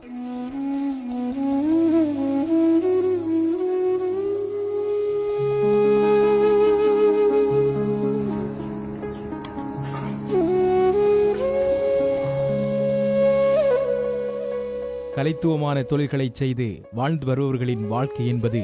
கலைத்துவமான தொழில்களை செய்து வாழ்ந்து வருபவர்களின் வாழ்க்கை என்பது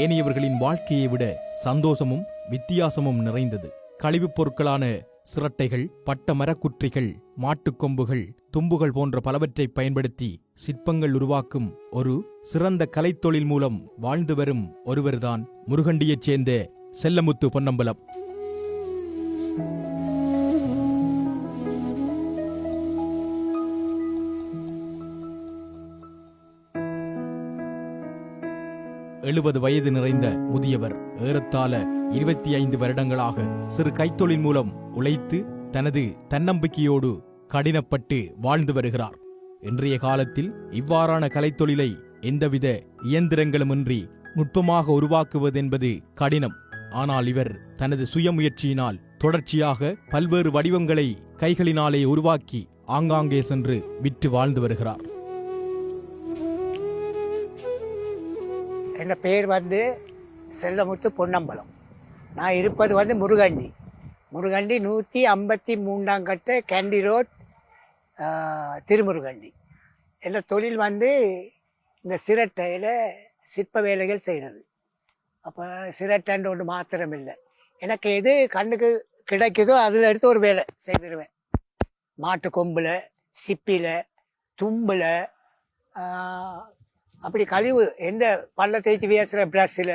ஏனையவர்களின் வாழ்க்கையை விட சந்தோஷமும் வித்தியாசமும் நிறைந்தது. கழிவுப் பொருட்களான சிரட்டைகள், பட்ட மரக்குற்றிகள், மாட்டுக்கொம்புகள், தும்புகள் போன்ற பலவற்றை பயன்படுத்தி சிற்பங்கள் உருவாக்கும் ஒரு சிறந்த கலைத்தொழில் மூலம் வாழ்ந்து வரும் ஒருவர்தான் முருகண்டியைச் சேர்ந்த செல்லமுத்து பொன்னம்பலம். எழுபது வயது நிறைந்த முதியவர் ஏறத்தாழ 25 வருடங்களாக சிறு கைத்தொழில் மூலம் உழைத்து தனது தன்னம்பிக்கையோடு கடினப்பட்டு வாழ்ந்து வருகிறார். இன்றைய காலத்தில் இவ்வாறான கலைத்தொழிலை எந்தவித இயந்திரங்களுமின்றி நுட்பமாக உருவாக்குவது என்பது கடினம். ஆனால் இவர் தனது சுயமுயற்சியினால் தொடர்ச்சியாக பல்வேறு வடிவங்களை கைகளினாலே உருவாக்கி ஆங்காங்கே சென்று விற்று வாழ்ந்து வருகிறார். என் பேர் செல்லமுத்து பொன்னம்பலம். நான் இருப்பது முருகண்டி 153ஆம் கட்டு கேண்டி ரோட், திருமுருகண்டி. என் தொழில் இந்த சிரட்டையில் சிற்ப வேலைகள் செய்கிறது. அப்போ சிரட்டைன்ற ஒன்று மாத்திரம் இல்லை, எனக்கு எது கண்ணுக்கு கிடைக்குதோ அதில் எடுத்து ஒரு வேலை செய்திருவேன். மாட்டு கொம்பில், சிப்பியில், தும்பில், அப்படி கழிவு எந்த பல்ல தேய்ச்சி வேசுகிற ப்ரஷ்ஷில்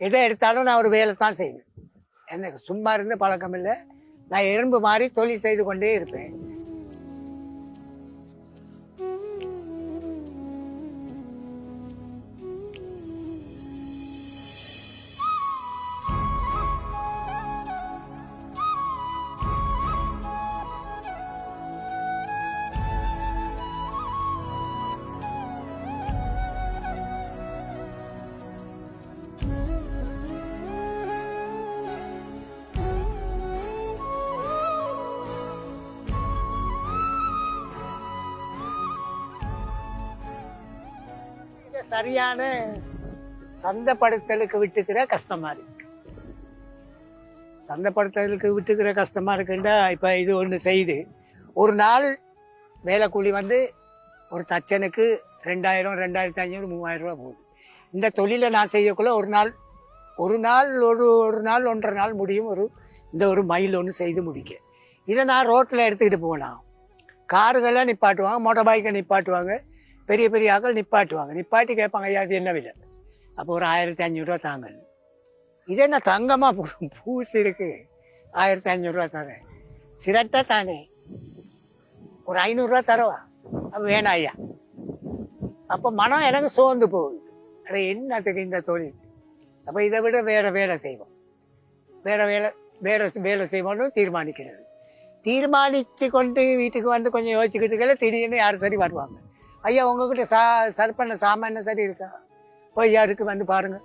எதை எடுத்தாலும் நான் ஒரு வேலை தான் செய்வேன். எனக்கு சும்மா இருந்த பழக்கம் இல்லை. நான் எறும்பு மாதிரி தொழில் செய்து கொண்டே இருப்பேன். சரியான சந்தைப்படுத்தலுக்கு விட்டுக்கிற கஷ்டமா இருக்கு. சந்தைப்படுத்தலுக்கு விட்டுக்கிற கஷ்டமா இருக்குண்டா, இப்போ இது ஒன்று செய்து ஒரு நாள் வேலை கூலி ஒரு தச்சனுக்கு 2000, 2500, 3000 ரூபா போகுது. இந்த தொழிலை நான் செய்யக்குள்ள ஒரு நாள் ஒரு நாள் 1.5 நாள் முடியும். ஒரு மைல் ஒன்று செய்து முடிக்க. இதை நான் ரோட்டில் எடுத்துக்கிட்டு போனேன். காருகளை நிப்பாட்டுவாங்க, மோட்டார் பைக்கை நிப்பாட்டுவாங்க, பெரிய பெரிய ஆக்கள் நிப்பாட்டுவாங்க. நிப்பாட்டி கேட்பாங்க, ஐயா அது என்ன விலை? அப்போ ஒரு 1500 ரூபா தாங்க. இது என்ன தங்கமாக பூசி இருக்கு, 1500 ரூபா தரேன். சிரட்டை தானே, ஒரு 500 ரூபா தரவா? அப்போ வேணாம் ஐயா. அப்போ மனம் எனக்கு சோர்ந்து போகுது. அட என்னத்துக்கு இந்த தொழில்? அப்போ இதை விட வேறு வேலை செய்வோம், வேறு வேலை செய்வோம்னு தீர்மானிக்கிறது. தீர்மானித்து கொண்டு வீட்டுக்கு கொஞ்சம் யோசிச்சுக்கிட்டு திடீர்னு யாரும் சரி வருவாங்க. ஐயா உங்ககிட்ட சர்ப்பண்ண சாமான் சரி இருக்கா? போய் யாருக்கு பாருங்கள்.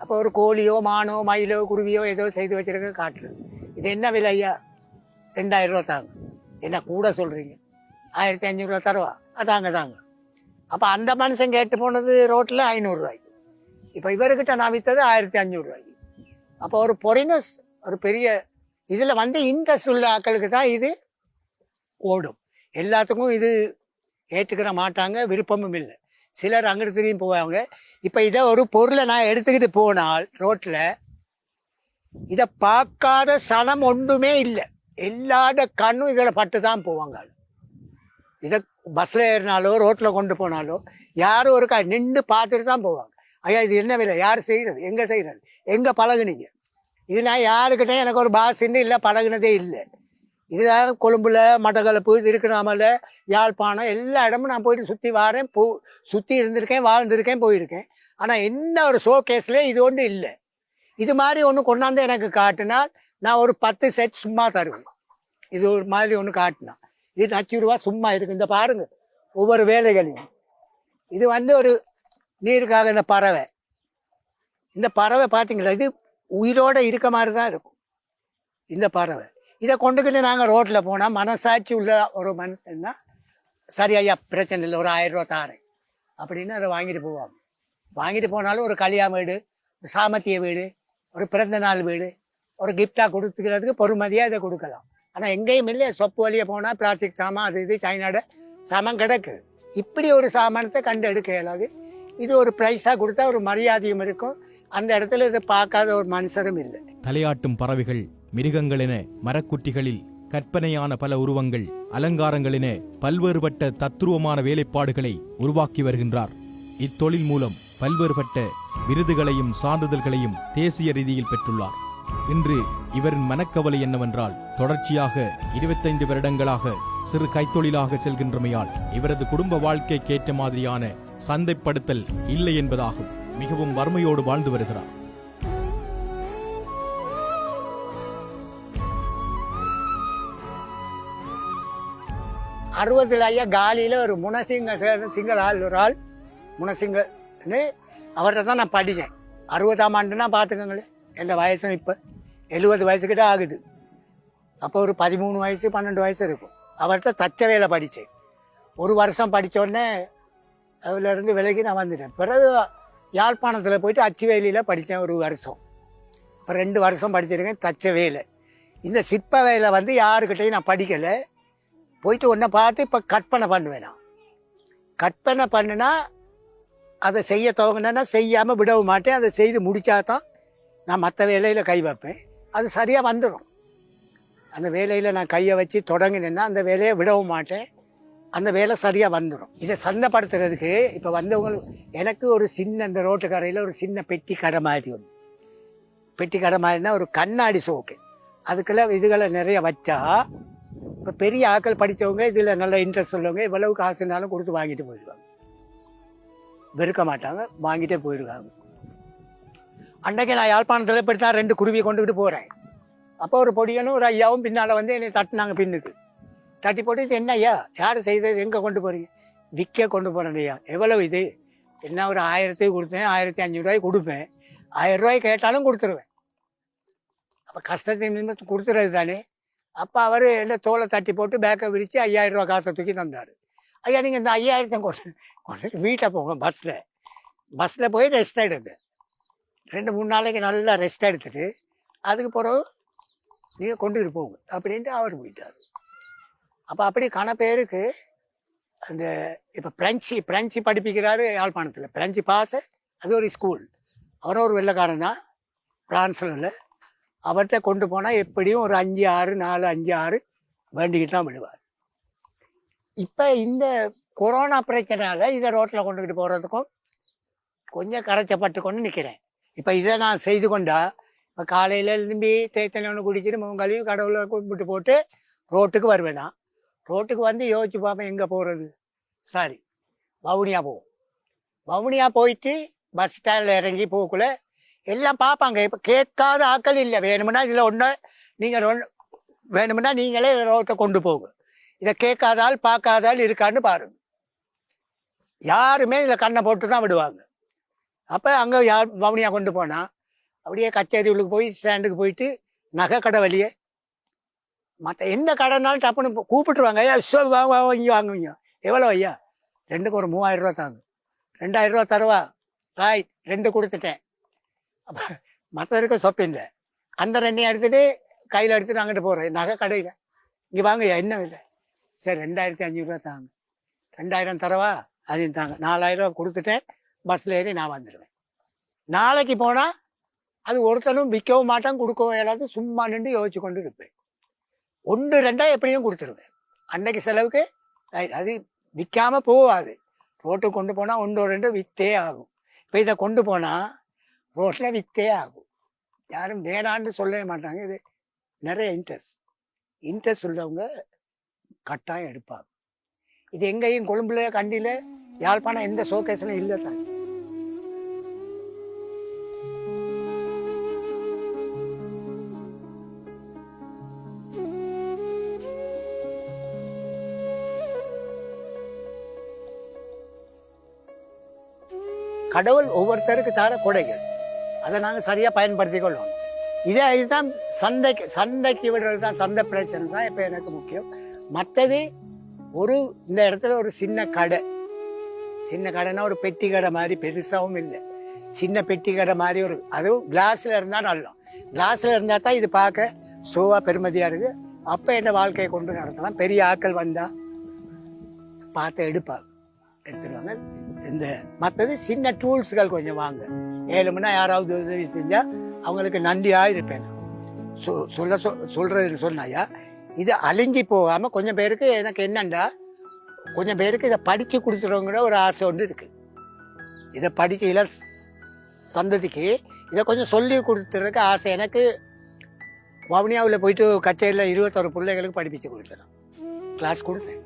அப்போ ஒரு கோழியோ, மானோ, மயிலோ, குருவியோ ஏதோ செய்து வச்சிருக்க காட்டுறது. இது என்ன விலை ஐயா? 2000 ரூபா தாங்க. என்ன கூட சொல்கிறீங்க? 1500 ரூபா தருவா? தாங்க. அப்போ அந்த மனுஷன் கேட்டு போனது ரோட்டில் 500 ரூபாய்க்கு. இப்போ இவர்கிட்ட நான் விற்றது 1500 ரூபாய்க்கு. அப்போ ஒரு பொறினஸ், ஒரு பெரிய இதில் இன்ட்ரெஸ்ட் உள்ள ஆக்களுக்கு தான் இது ஓடும். எல்லாத்துக்கும் இது ஏற்றுக்கிற மாட்டாங்க, விருப்பமும் இல்லை. சிலர் அங்கிட்டு திரும்பி போவாங்க. இப்போ இதை ஒரு பொருளை நான் எடுத்துக்கிட்டு போனால் ரோட்டில் இதை பார்க்காத சனம் ஒன்றுமே இல்லை. எல்லாட கண்ணும் இதில் பட்டு தான் போவாங்க. இதை பஸ்ஸில் ஏறினாலோ ரோட்டில் கொண்டு போனாலோ யாரும் ஒரு நின்று பார்த்துட்டு தான் போவாங்க. ஐயா இது என்ன விலை? யார் செய்கிறது? எங்கே செய்கிறது? எங்கே பழகுனீங்க? இது நான் யாருக்கிட்டே எனக்கு ஒரு பாசின்னு இல்லை, பழகுனதே இல்லை. இதுதான் கொழும்புல, மட்டக்களப்பு, திருக்கணாமலை, யாழ்ப்பாணம் எல்லா இடமும் நான் போயிட்டு சுற்றி வாரேன். சுற்றி இருந்திருக்கேன், வாழ்ந்திருக்கேன், போயிருக்கேன். ஆனால் எந்த ஒரு ஷோ கேஸ்லேயும் இது ஒன்று இல்லை. இது மாதிரி ஒன்று கொண்டாந்து எனக்கு காட்டினால் நான் ஒரு 10 செட் சும்மா தருவேன். இது ஒரு மாதிரி ஒன்று காட்டினா இது 1,00,000 ரூபா சும்மா இருக்குது. இந்த பாருங்கள் ஒவ்வொரு வேலைகளையும். இது ஒரு நீருக்காக இந்த பறவை பார்த்தீங்களா? இது உயிரோடு இருக்க மாதிரி தான் இருக்கும் இந்த பறவை. இதை கொண்டுக்கிட்டு நாங்கள் ரோட்டில் போனால் மனசாட்சி உள்ள ஒரு மனுஷன்னா சரி ஐயா பிரச்சனை இல்லை, ஒரு 1000 ரூபா தாரேன். அப்படின்னு அதை வாங்கிட்டு போவாங்க. வாங்கிட்டு போனாலும் ஒரு கல்யாண வீடு, ஒரு சாமத்திய வீடு, ஒரு பிறந்த நாள் வீடு, ஒரு கிஃப்டாக கொடுத்துக்கிறதுக்கு பொறுமதியாக இதை கொடுக்கலாம். ஆனால் எங்கேயும் இல்லை. சொப்பு வழியே போனால் பிளாஸ்டிக் சாமான் அது இது சைனாட சாமான் கிடக்குது. இப்படி ஒரு சாமானத்தை கண்டு எடுக்க இயலாது. இது ஒரு ப்ரைஸாக கொடுத்தா ஒரு மரியாதையும் இருக்கும். அந்த இடத்துல இதை பார்க்காத ஒரு மனுஷரும் இல்லை. தலையாட்டும் பறவைகள், மிருகங்கள் என மரக்குற்றிகளில் கற்பனையான பல உருவங்கள், அலங்காரங்கள் என பல்வேறுபட்ட தத்துருவமான வேலைப்பாடுகளை உருவாக்கி வருகின்றார். இத்தொழில் மூலம் பல்வேறுபட்ட விருதுகளையும் சான்றிதழ்களையும் தேசிய ரீதியில் பெற்றுள்ளார். இன்று இவரின் மனக்கவலை என்னவென்றால், தொடர்ச்சியாக 25 வருடங்களாக சிறு கைத்தொழிலாக செல்கின்றமையால் இவரது குடும்ப வாழ்க்கைக்கு ஏற்ற மாதிரியான சந்தைப்படுத்தல் இல்லை என்பதாகும். மிகவும் வறுமையோடு வாழ்ந்து வருகிறார். அறுபதுல ஐயா காலியில் ஒரு சிங்கள ஆள், ஒரு ஆள் முனசிங்கன்னு அவர்கிட்ட தான் நான் படித்தேன். 60ஆம் ஆண்டுனா பார்த்துக்கங்களேன். என் வயசும் இப்போ 70 வயசுக்கிட்ட ஆகுது. அப்போ ஒரு 13 வயசு 12 வயசு இருக்கும். அவர்கிட்ட தச்ச வேலை படித்தேன். ஒரு வருஷம் படித்தோடனே அதுலேருந்து விலகி நான் வந்துட்டேன். பிறகு யாழ்ப்பாணத்தில் போயிட்டு அச்சு வேலையில் படித்தேன் ஒரு வருஷம். இப்போ 2 வருஷம் படிச்சிருக்கேன் தச்ச வேலை. இந்த சிற்ப வேலை வந்து யாருக்கிட்டையும் நான் படிக்கலை. போயிட்டு ஒன்றை பார்த்து இப்போ கற்பனை பண்ணுவேன். நான் கற்பனை பண்ணுனா அதை செய்ய துவங்கினேன்னா செய்யாமல் விடவும் மாட்டேன். அதை செய்து முடித்தா தான் நான் மற்ற வேலையில் கை வைப்பேன். அது சரியாக வந்துடும். அந்த வேலையில் நான் கையை வச்சு தொடங்கினேன்னா அந்த வேலையை விடவும் மாட்டேன். அந்த வேலை சரியாக வந்துடும். இதை சந்தைப்படுத்துறதுக்கு இப்போ வந்தவங்களுக்கு எனக்கு ஒரு சின்ன இந்த ரோட்டு கரையில் ஒரு சின்ன பெட்டி கடை மாதிரி ஒன்று. பெட்டி கடை மாதிரினா ஒரு கண்ணாடி சோக்கு. அதுக்கெல்லாம் இதுகளை நிறைய வச்சா இப்போ பெரிய ஆட்கள் படித்தவங்க இதில் நல்ல இன்ட்ரெஸ்ட் உள்ளவங்க இவ்வளவு காசுனாலும் கொடுத்து வாங்கிட்டு போயிடுவாங்க. வெறுக்க மாட்டாங்க, வாங்கிட்டே போயிடுவாங்க. அன்றைக்கு நான் யாழ்ப்பாணத்தில் இப்படி தான் 2 குருவியை கொண்டுக்கிட்டு போகிறேன். அப்போ ஒரு பொடியனும் ஒரு ஐயாவும் பின்னால் வந்து என்னை தட்டினாங்க. பின்னுக்கு தட்டி போட்டு, இது என்ன ஐயா, யார் செய்தது, எங்கே கொண்டு போகிறீங்க? விற்க கொண்டு போகிறேன் ஐயா. எவ்வளவு இது? என்ன ஒரு 1000 கொடுத்தேன், 1500 கொடுப்பேன். 1000 ரூபாய் கேட்டாலும் கொடுத்துருவேன். அப்போ கஷ்டத்தின் நிமித்தம் கொடுத்துறது தானே. அப்போ அவர் என்ன தோலை தட்டி போட்டு பேக்கை விரித்து 5000 ரூபா காசை தூக்கி தந்தார். ஐயா நீங்கள் இந்த 5000 கொண்டு வீட்டை போங்க. பஸ்ஸில் போய் ரெஸ்ட் எடுங்க. 2-3 நாளைக்கு நல்லா ரெஸ்ட் எடுத்துட்டு அதுக்கு பிறகு நீங்கள் கொண்டுட்டு போங்க அப்படின்ட்டு அவர் போயிட்டார். அப்போ அப்படி பேருக்கு அந்த இப்போ பிரெஞ்சு படிப்பிக்கிறாரு யாழ்ப்பாணத்தில். பிரெஞ்சு பாச அது ஒரு ஸ்கூல். அவரும் ஒரு வெள்ளைக்காரன் தான், பிரான்ஸில். அவர்கிட்ட கொண்டு போனால் எப்படியும் ஒரு 5-6 வேண்டிக்கிட்டு தான் விடுவார். இப்போ இந்த கொரோனா பிரச்சனையால் இதை ரோட்டில் கொண்டுக்கிட்டு போகிறதுக்கும் கொஞ்சம் கரைச்சப்பட்டு கொண்டு நிற்கிறேன். இப்போ இதை நான் செய்து கொண்டா இப்போ காலையில் எழும்பி தேத்தனை ஒன்று குடிச்சிட்டு முகம் கழுவி கடவுளை கும்பிட்டு போட்டு ரோட்டுக்கு வருவேனா. ரோட்டுக்கு வந்து யோசிச்சு பார்ப்பேன் எங்கே போகிறது. சரி, வவுனியா போவோம். வவுனியா போயிட்டு பஸ் ஸ்டாண்டில் இறங்கி போக்குள்ள எல்லாம் பார்ப்பாங்க. இப்போ கேட்காத ஆக்கள் இல்லை. வேணுமுன்னா இதில் ஒன்று நீங்கள் வேணுமுன்னா நீங்களே ரோட்டை கொண்டு போங்க. இதை கேட்காதால் பார்க்காதால் இருக்கான்னு பாருங்க. யாருமே இதில் கண்ணை போட்டு தான் விடுவாங்க. அப்போ அங்கே வவுனியா கொண்டு போனால் அப்படியே கச்சேரி உள்ளுக்கு போய் ஸ்டாண்டுக்கு போயிட்டு நகை கடை வழியே மற்ற எந்த கடைனாலும் டப்புன்னு கூப்பிட்டுருவாங்க. ஐயா இங்கே வாங்குவீங்க. எவ்வளோ ஐயா? 2க்கு ஒரு 3000 ரூபா தாங்க. 2000 ரூபா தருவா. ராய் 2 கொடுத்துட்டேன். அப்போ மற்றவருக்கு சொப்பில்லை. அந்த 2 எடுத்துகிட்டு கையில் எடுத்துகிட்டு அங்கிட்டு போகிறேன் நகை கடையில். இங்கே வாங்க என்ன இல்லை. சரி 2500 ரூபா தாங்க. 2000 தரவா? அதையும் தாங்க. 4000 ரூபா கொடுத்துட்டேன். பஸ்ஸில் ஏறி நான் வந்துடுவேன். நாளைக்கு போனால் அது ஒருத்தனும் விற்கவும் மாட்டான், கொடுக்கவும் இயலாது. சும்மா நின்று யோசிச்சு கொண்டு இருப்பேன். 1-2 எப்படியும் கொடுத்துருவேன். அன்னைக்கு செலவுக்கு அது விற்காமல் போகாது. ரோட்டுக்கு கொண்டு போனால் 1-2 விற்றே ஆகும். இப்போ இதை கொண்டு போனால் ரோட்டில் விற்றே ஆகும். யாரும் வேணான்னு சொல்லவே மாட்டாங்க. இது நிறைய இன்ட்ரெஸ்ட் உள்ளவங்க கட்டாயம் எடுப்பாங்க. இது எங்கேயும் கொழும்புல, கண்டியில், யாழ்ப்பாணம் எந்த ஷோகேஸ்லையும் இல்லை தான். கடவுள் ஒவ்வொருத்தருக்கு தர கொடைகள், அதை நாங்கள் சரியாக பயன்படுத்தி கொள்ளணும். இதுதான் சந்தைக்கு விடுறது தான். சந்தை பிரச்சனை தான் இப்போ எனக்கு முக்கியம். மற்றது இந்த இடத்துல ஒரு சின்ன கடை, சின்ன கடைனா ஒரு பெட்டி கடை மாதிரி பெருசாகவும் இல்லை, சின்ன பெட்டி கடை மாதிரி ஒரு, அதுவும் கிளாஸ்ல இருந்தா நல்லா, கிளாஸ்ல இருந்தா தான் இது பார்க்க ஷோவா பெருமதியா இருக்கு. அப்ப என்ன வாழ்க்கையை கொண்டு நடத்தலாம். பெரிய ஆட்கள் வந்தா பார்த்து எடுத்துருவாங்க. இந்த மற்றது சின்ன டூல்ஸ்கள் கொஞ்சம் வாங்க, ஏழுமனா யாராவது உதவி செஞ்சா அவங்களுக்கு நன்றியா இருப்பேன். சொல்றதுன்னு சொன்னாயா இது அழிஞ்சி போகாம கொஞ்சம் பேருக்கு எனக்கு என்னண்டா, கொஞ்சம் பேருக்கு இதை படிச்சு கொடுத்துறவங்க ஒரு ஆசை ஒன்று இருக்கு. இதை படிச்சு இள சந்ததிக்கு இதை கொஞ்சம் சொல்லி கொடுத்துறதுக்கு ஆசை எனக்கு. வவுனியாவில் போயிட்டு கச்சேரியில் 21 பிள்ளைகளுக்கு படிப்பிச்சு கொடுத்துறேன், கிளாஸ் கொடுத்தேன்.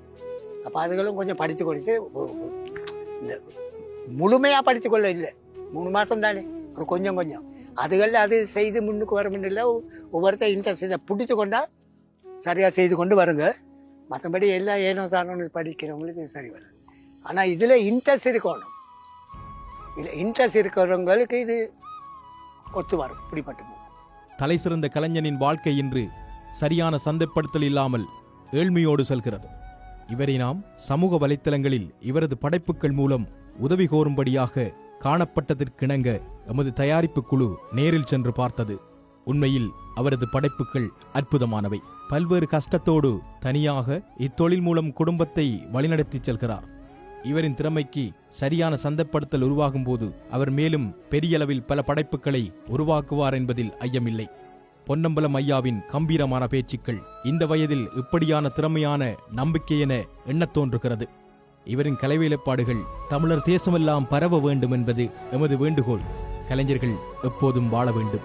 அப்போ அதுகளும் கொஞ்சம் படித்து கொடுத்து இந்த முழுமையாக படித்து கொள்ள இல்லை, 3 மாதம் தானே, ஒரு கொஞ்சம் கொஞ்சம் அதுகளில் அது செய்து முன்னுக்கு வர முடியல. ஒவ்வொருத்தர் இன்ட்ரெஸ்ட் இதை பிடிச்சி கொண்டா சரியாக செய்து கொண்டு வருங்க. மற்றபடி எல்லாம் ஏனோ தானோன்னு படிக்கிறவங்களுக்கு இது சரி வராது. ஆனால் இதில் இன்ட்ரெஸ்ட் இருக்கணும், இல்லை இன்ட்ரெஸ்ட் இருக்கிறவங்களுக்கு இது ஒத்து வரும், இப்படிப்பட்டு போகும். தலை சிறந்த கலைஞனின் வாழ்க்கை இன்று சரியான சந்தைப்படுத்தல் இல்லாமல் ஏழ்மையோடு செல்கிறது. இவரை நாம் சமூக வலைத்தளங்களில் இவரது படைப்புகள் மூலம் உதவி கோரும்படியாக காணப்பட்டதற்கிணங்க எமது தயாரிப்பு குழு நேரில் சென்று பார்த்தது. உண்மையில் அவரது படைப்புகள் அற்புதமானவை. பல்வேறு கஷ்டத்தோடு தனியாக இத்தொழில் மூலம் குடும்பத்தை வழிநடத்தி செல்கிறார். இவரின் திறமைக்கு சரியான சந்தைப்படுத்தல் உருவாகும் போது அவர் மேலும் பெரிய அளவில் பல படைப்புகளை உருவாக்குவார் என்பதில் ஐயமில்லை. பொன்னம்பலம் ஐயாவின் கம்பீரமான பேச்சுக்கள் இந்த வயதில் இப்படியான திறமையான நம்பிக்கை என எண்ணத் தோன்றுகிறது. இவரின் கலை வேலைப்பாடுகள் தமிழர் தேசமெல்லாம் பரவ வேண்டும் என்பது எமது வேண்டுகோள். கலைஞர்கள் எப்போதும் வாழ வேண்டும்.